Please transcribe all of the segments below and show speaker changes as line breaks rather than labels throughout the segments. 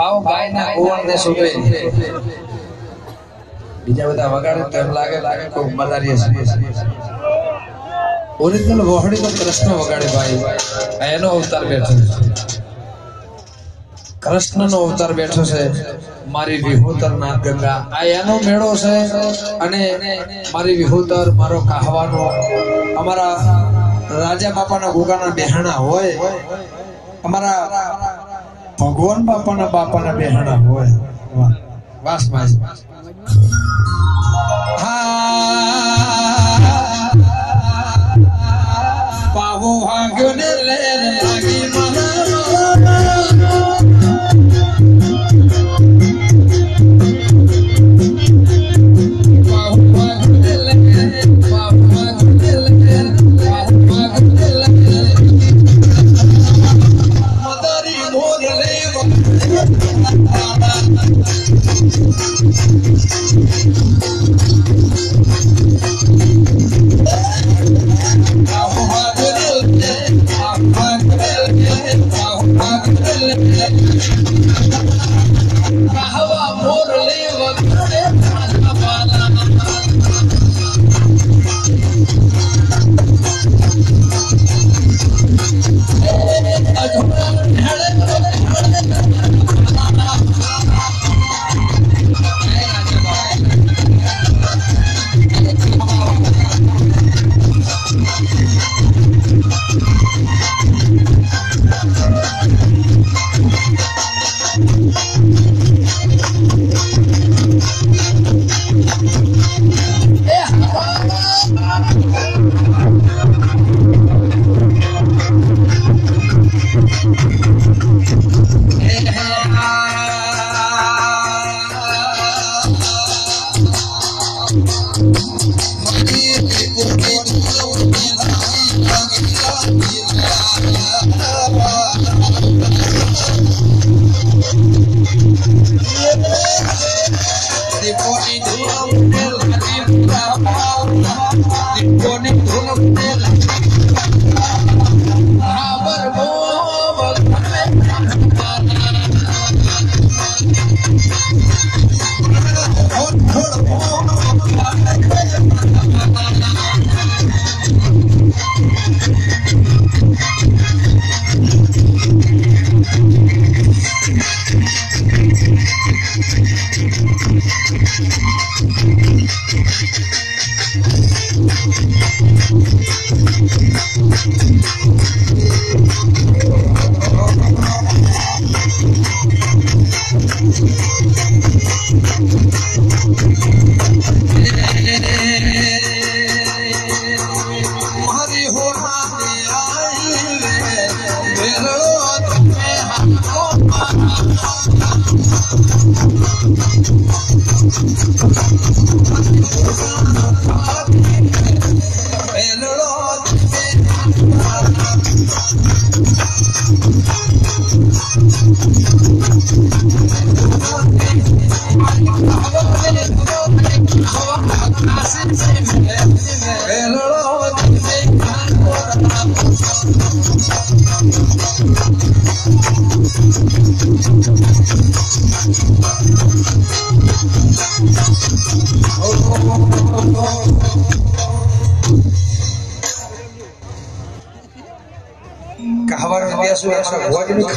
ભાવ ગાયના ઓવરને સુબે બીજા બધા વગાડે તેમ લાગે કોઈ મદારી હશે ઓરિજિનલ વહોડી તો કૃષ્ણ વગાડે ભાઈ એનો અવતાર બેઠો છે કૃષ્ણનો અવતાર બેઠો છે મારી વિહોતર ના ગંગા આ એનો મેળો છે અને મારી વિહોતર મારો કહાવાનો અમારા રાજા બાપાના ગોગાના બેહાણા હોય અમારા ભગવાન બાપાના બેહાણા હોય વાસ વાસ પાવો ભાગ્યો ને લે લાગી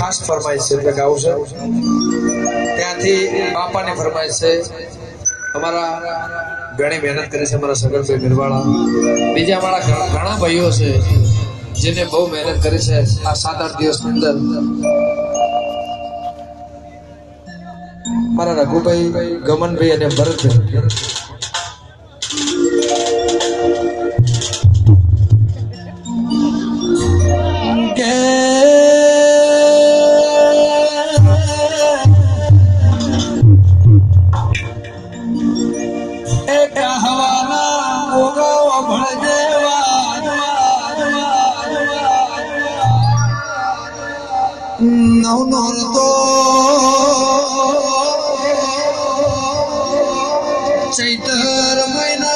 खास फरमाइश है गाँव से बापा ने फरमाइश है हमारा घणी मेहनत करी से हमारा सगन भाई मिरवाड़ा बीजा हमारा घना भाईओ से जिन्हें बहु मेहनत करी से आ 7-8 दिवस अंदर हमारा रघु भाई गमन भाई और भरत भाई चैतर महीना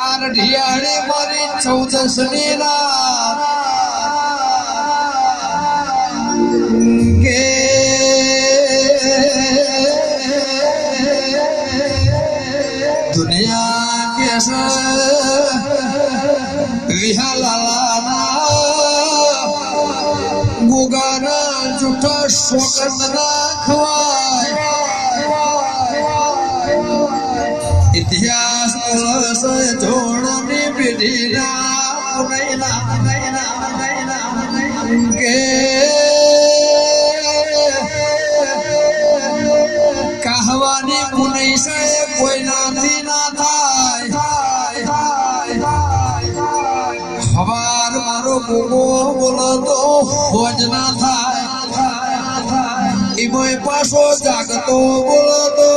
आर ढियाड़े मारी 14 नीला दुनिया कैसा विहलाना गुगाना झूठा शोकत ना खवाय इतिहास से जोड़नी पीढ़ी ना के कहवानी पुनई से कोई नाती ना थाय हवार मारो गुगो बोलो तो भोजना थाय इमोय पासो जागतो बोलो तो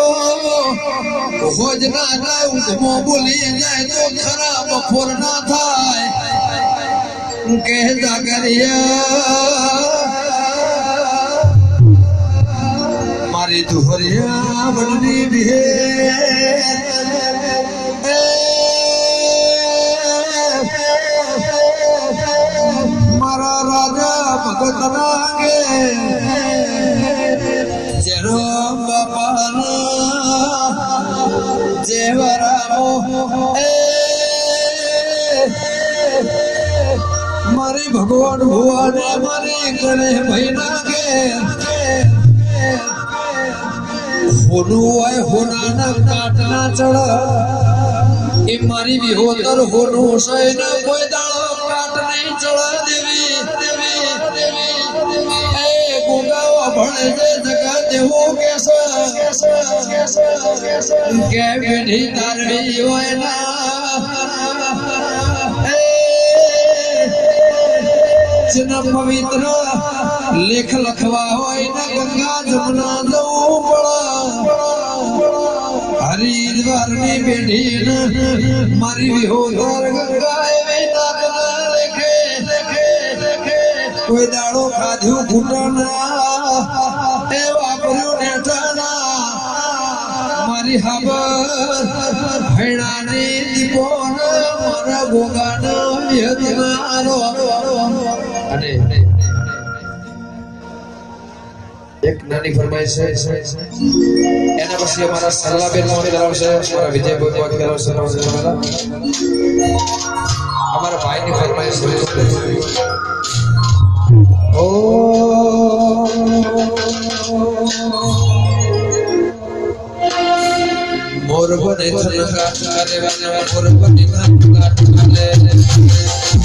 भोजना ना उदमो बोली जाए तो खराब फोरना थाय के जागरिया मारी दुहरिया बननी बिहे मारा राजा भगत नागे जेरो बापाना जेवरामो मारी भगवान भुआ ने मारी करे भैना के होनु आए होना न काटना चढ़ा ए मारी भी होतर होनु सै न कोई दाड़ो काट नहीं चढ़ा देवी ए गुगावा भणे जे जगह देवो कैसा के बेड़ी तारवी होए ना जिना पवित्र लेख लखवा होए ना गंगा जमुना जाऊ पड़ा हरिद्वार में बेड़ी मारी भी हो दर गंगा में नाक ना लेखे कोई दाड़ो खाधु घुटना ए वापरू नेटाना मारी हबर हैणाने दीपोन मारा गोगाना यदनारो अरे एक नानी फरमाइश है एना પછી અમારા સરલાબેન મોની કરાવશે અમારા વિજય ભગવાન કરાવશે અમારા ભાઈની ફરમાઈશ છે ઓ मोर बने छनका करे वाले मोर बने छनका करे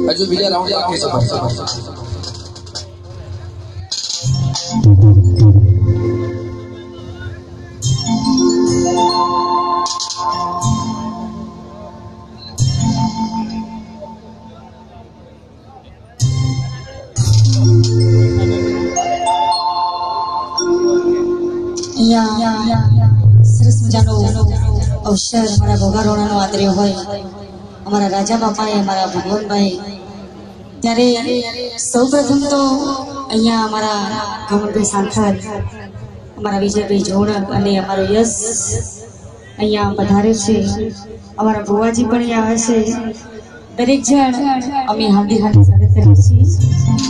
હજુ બીજા રાઉન્ડ બાકી છે
સરસ મજાનો અવસર અમારા ભોગારોણાનો આદર્યો હોય અમારા રાજા બાપાએ અમારા ભગવાનભાઈ ત્યારે સૌપ્રથમ તો અહીંયા અમારા ગમનભાઈ સાંથર અમારા વિજયભાઈ જોણક અને અમારો યશ અહીંયા પધારે છે અમારા ભુવાજી પણ અહીંયા આવે છે દરેક જણ અમે હાર્દિક સ્વાગત કરીએ છીએ